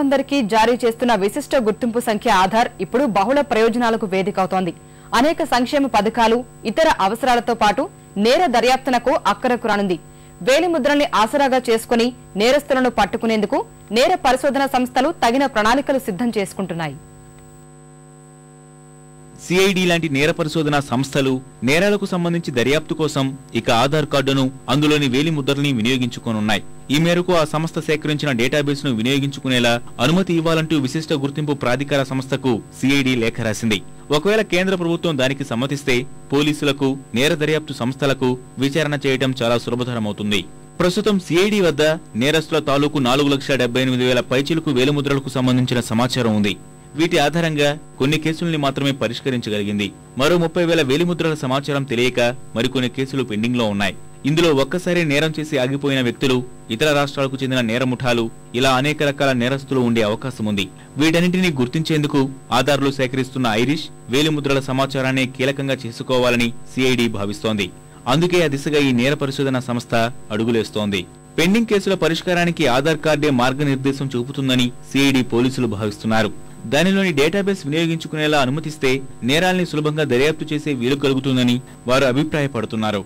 పౌరులందరికీ జారీ చేస్తున్న విశిష్ట గుర్తింపు సంఖ్య ఆధార్ ఇప్పుడు బహుళ ప్రయోజనాలకు వేదిక అవుతోంది. అనేక సంక్షేమ పథకాలు, ఇతర అవసరాలతో పాటు నేర దర్యాప్తునకు అక్కరకు రానుంది. వేలిముద్రల్ని ఆసరాగా చేసుకుని నేరస్తులను పట్టుకునేందుకు నేర పరిశోధన సంస్థలు తగిన ప్రణాళికలు సిద్ధం చేసుకుంటున్నాయి. సిఐడి లాంటి నేర పరిశోధన సంస్థలు నేరాలకు సంబంధించి దర్యాప్తు కోసం ఇక ఆధార్ కార్డును, అందులోని వేలిముద్రల్ని వినియోగించుకోనున్నాయి. ఈ మేరకు ఆ సంస్థ సేకరించిన డేటాబేస్ ను వినియోగించుకునేలా అనుమతి ఇవ్వాలంటూ విశిష్ట గుర్తింపు ప్రాధికార సంస్థకు సిఐడి లేఖ రాసింది. ఒకవేళ కేంద్ర ప్రభుత్వం దానికి సమ్మతిస్తే పోలీసులకు, నేర దర్యాప్తు సంస్థలకు విచారణ చేయడం చాలా సులభతరమవుతుంది. ప్రస్తుతం సిఐడి వద్ద నేరస్తుల తాలూకు 4,78,000 పైచిలుకు వేలిముద్రలకు సంబంధించిన సమాచారం ఉంది. వీటి ఆధారంగా కొన్ని కేసుల్ని మాత్రమే పరిష్కరించగలిగింది. మరో 30,000 వేలిముద్రల సమాచారం తెలియక మరికొన్ని కేసులు పెండింగ్ లో ఉన్నాయి. ఇందులో ఒక్కసారి నేరం చేసి ఆగిపోయిన వ్యక్తులు, ఇతర రాష్ట్రాలకు చెందిన నేర ముఠాలు, ఇలా అనేక రకాల నేరస్తులు ఉండే అవకాశం ఉంది. వీటన్నింటినీ గుర్తించేందుకు ఆధార్లు సేకరిస్తున్న ఐరిష్ వేలిముద్రల సమాచారాన్ని కీలకంగా చేసుకోవాలని సిఐడి భావిస్తోంది. అందుకే ఆ దిశగా ఈ నేర పరిశోధన సంస్థ అడుగులేస్తోంది. పెండింగ్ కేసుల పరిష్కారానికి ఆధార్ కార్డే మార్గనిర్దేశం చూపుతుందని సిఐడి పోలీసులు భావిస్తున్నారు. దానిలోని డేటాబేస్ వినియోగించుకునేలా అనుమతిస్తే నేరాల్ని సులభంగా దర్యాప్తు చేసే వీలు కలుగుతుందని వారు అభిప్రాయపడుతున్నారు.